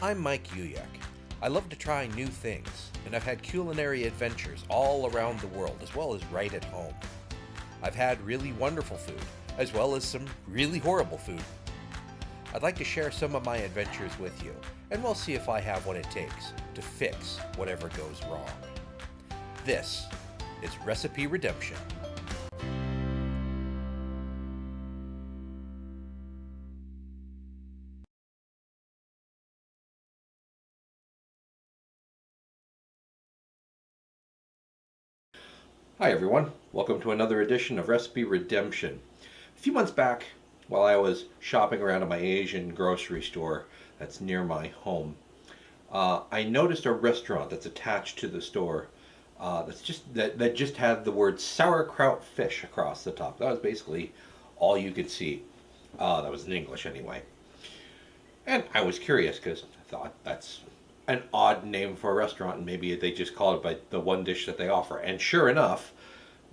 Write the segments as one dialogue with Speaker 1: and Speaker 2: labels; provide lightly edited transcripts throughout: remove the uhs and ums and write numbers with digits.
Speaker 1: I'm Mike Uyak. I love to try new things, and I've had culinary adventures all around the world as well as right at home. I've had really wonderful food, as well as some really horrible food. I'd like to share some of my adventures with you, and we'll see if I have what it takes to fix whatever goes wrong. This is Recipe Redemption. Hi everyone, welcome to another edition of Recipe Redemption. A few months back, while I was shopping around at my Asian grocery store that's near my home, I noticed a restaurant that's attached to the store that just had the word sauerkraut fish across the top. That was basically all you could see. That was in English anyway. And I was curious because I thought that's an odd name for a restaurant, and maybe they just call it by the one dish that they offer. And sure enough,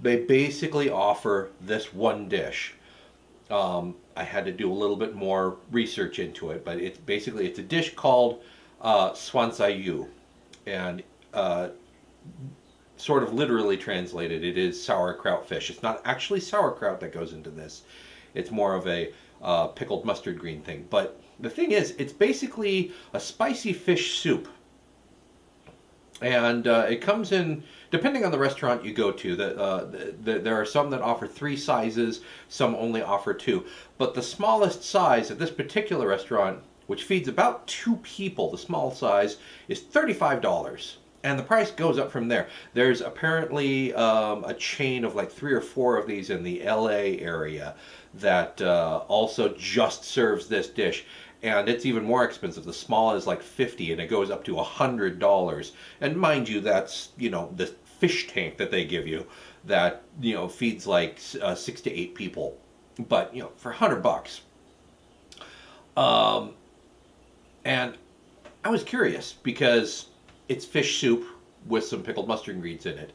Speaker 1: they basically offer this one dish. I had to do a little bit more research into it, but it's a dish called swansayu, and sort of literally translated, it is sauerkraut fish. It's not actually sauerkraut that goes into this. It's more of a pickled mustard green thing. But the thing is, it's basically a spicy fish soup. And it comes in, depending on the restaurant you go to, there are some that offer 3 sizes, some only offer 2. But the smallest size at this particular restaurant, which feeds about 2 people, the small size, is $35. And the price goes up from there. There's apparently a chain of like 3 or 4 of these in the LA area that also just serves this dish. And it's even more expensive. The small is like $50 and it goes up to $100. And mind you, that's, the fish tank that they give you that, feeds like 6 to 8 people. But, for $100. And I was curious because it's fish soup with some pickled mustard greens in it.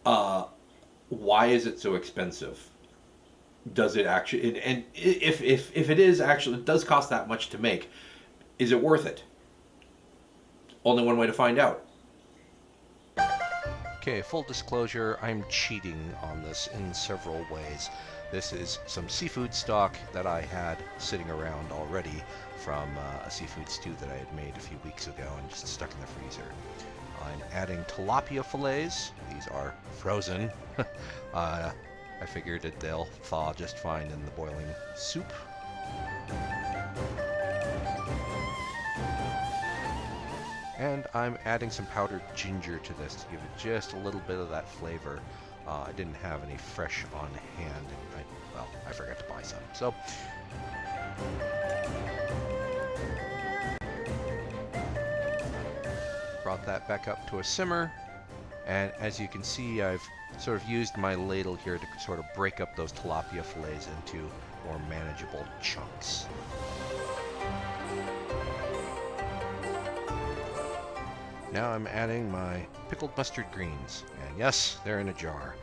Speaker 1: Why is it so expensive? Does it actually, and if it is actually, it does cost that much to make, is it worth it? Only one way to find out. Okay, full disclosure, I'm cheating on this in several ways. This is some seafood stock that I had sitting around already from a seafood stew that I had made a few weeks ago and just stuck in the freezer. I'm adding tilapia fillets. These are frozen. I figured that they'll thaw just fine in the boiling soup. And I'm adding some powdered ginger to this to give it just a little bit of that flavor. I didn't have any fresh on hand, and I forgot to buy some. So, brought that back up to a simmer, and as you can see, I've sort of used my ladle here to sort of break up those tilapia fillets into more manageable chunks. Now I'm adding my pickled mustard greens, and yes, they're in a jar.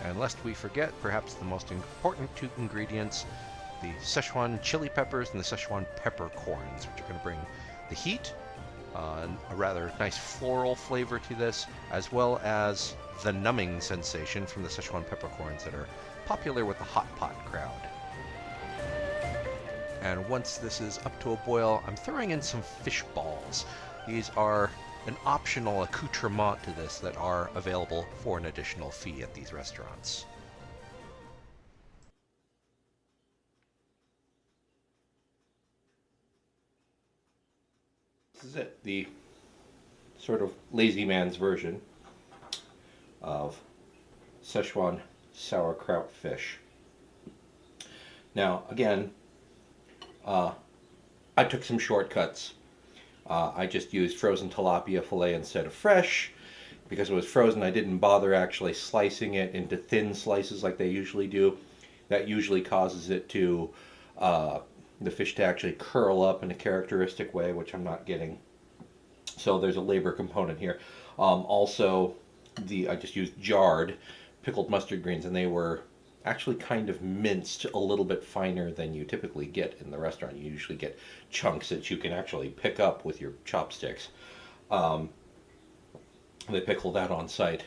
Speaker 1: And lest we forget, perhaps the most important 2 ingredients, the Szechuan chili peppers and the Szechuan peppercorns, which are going to bring the heat, and a rather nice floral flavor to this, as well as the numbing sensation from the Szechuan peppercorns that are popular with the hot pot crowd. And once this is up to a boil, I'm throwing in some fish balls. These are an optional accoutrement to this that are available for an additional fee at these restaurants. This is it, the sort of lazy man's version of Szechuan sauerkraut fish. Now, again, I took some shortcuts. I just used frozen tilapia fillet instead of fresh. Because it was frozen, I didn't bother actually slicing it into thin slices like they usually do. That usually causes it to the fish to actually curl up in a characteristic way, which I'm not getting. So there's a labor component here. Also, I just used jarred pickled mustard greens, and they were actually kind of minced a little bit finer than you typically get in the restaurant. You usually get chunks that you can actually pick up with your chopsticks. Um, they pickle that on site.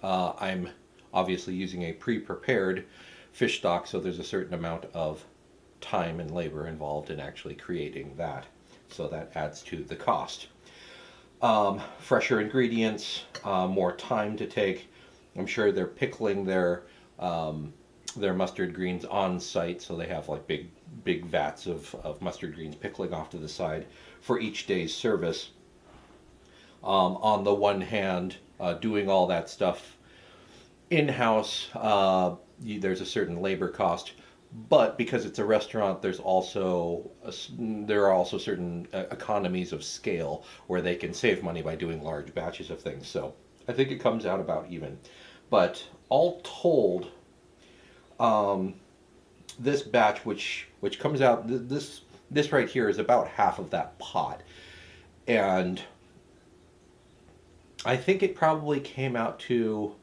Speaker 1: I'm obviously using a pre-prepared fish stock, so there's a certain amount of time and labor involved in actually creating that. So that adds to the cost. Fresher ingredients, more time to take. I'm sure they're pickling their mustard greens on site, so they have like big vats of mustard greens pickling off to the side for each day's service. On the one hand, doing all that stuff in-house, there's a certain labor cost, but because it's a restaurant, there are also certain economies of scale where they can save money by doing large batches of things. So I think it comes out about even. But all told, this batch, which comes out, this right here is about half of that pot, and I think it probably came out to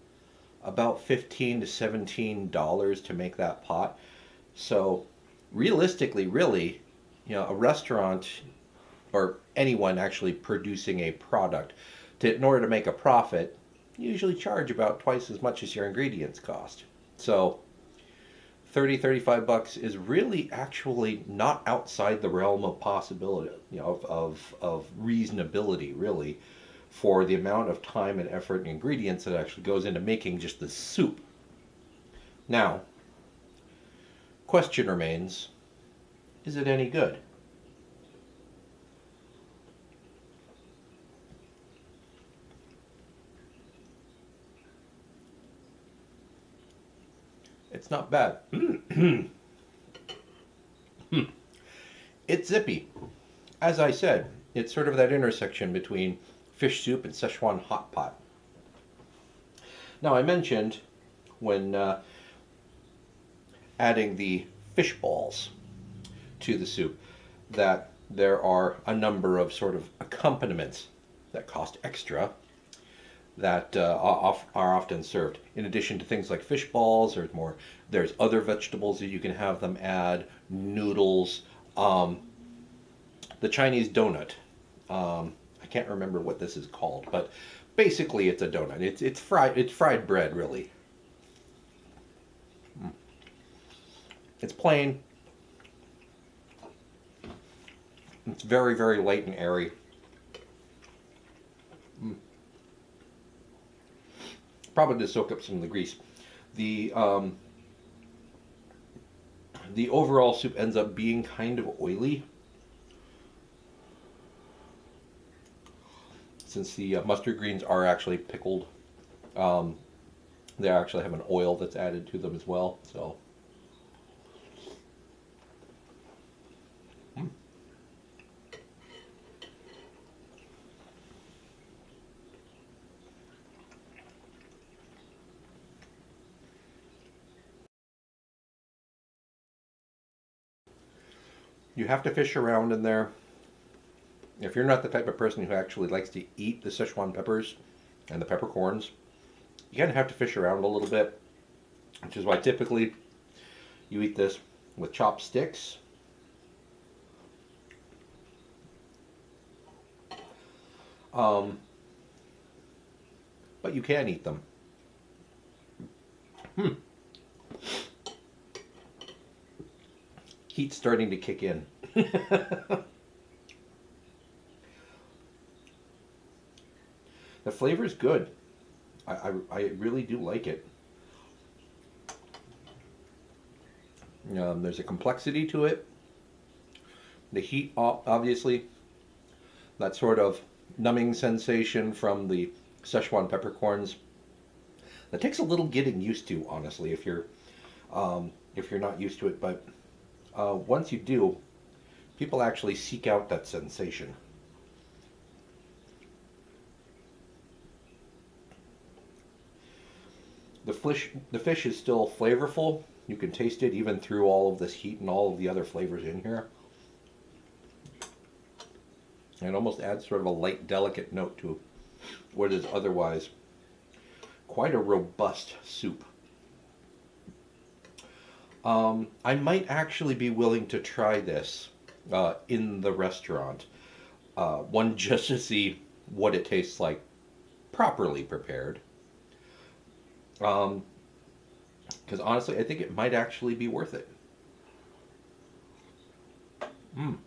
Speaker 1: about $15 to $17 to make that pot. So realistically, really, a restaurant or anyone actually producing a product, in order to make a profit, you usually charge about twice as much as your ingredients cost. So 35 bucks is really actually not outside the realm of possibility, of reasonability, really, for the amount of time and effort and ingredients that actually goes into making just the soup. Now, question remains, is it any good? It's not bad. It's zippy. As I said, it's sort of that intersection between fish soup and Szechuan hot pot. Now, I mentioned when adding the fish balls to the soup that there are a number of sort of accompaniments that cost extra that are often served. In addition to things like fish balls, there's other vegetables that you can have them add, noodles, the Chinese donut. I can't remember what this is called, but basically it's a donut. It's fried bread, really. It's plain. It's very, very light and airy. Probably to soak up some of the grease. The the overall soup ends up being kind of oily, since the mustard greens are actually pickled. Um, they actually have an oil that's added to them as well. So you have to fish around in there. If you're not the type of person who actually likes to eat the Szechuan peppers and the peppercorns, you kind of have to fish around a little bit, which is why typically you eat this with chopsticks. Um, but you can eat them. Heat's starting to kick in. The flavor is good. I really do like it. There's a complexity to it. The heat, obviously, that sort of numbing sensation from the Szechuan peppercorns. That takes a little getting used to, honestly, if you're not used to it. But once you do, people actually seek out that sensation. The fish is still flavorful. You can taste it even through all of this heat and all of the other flavors in here. It almost adds sort of a light, delicate note to what is otherwise quite a robust soup. I might actually be willing to try this in the restaurant. One, just to see what it tastes like properly prepared. Because honestly, I think it might actually be worth it. Mm.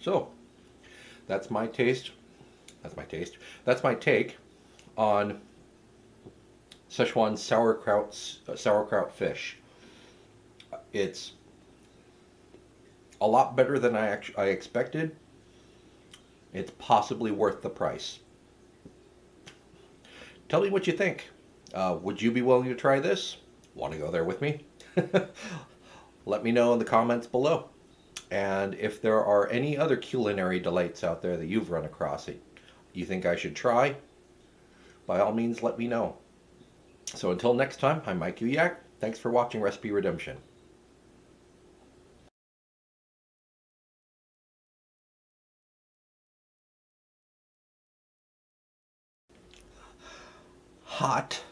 Speaker 1: So that's my taste. That's my taste. That's my take on Szechuan sauerkraut fish. It's a lot better than I expected. It's possibly worth the price. Tell me what you think. Would you be willing to try this? Want to go there with me? Let me know in the comments below. And if there are any other culinary delights out there that you've run across that you think I should try, by all means let me know. So until next time, I'm Mike Uyak. Thanks for watching Recipe Redemption. Hot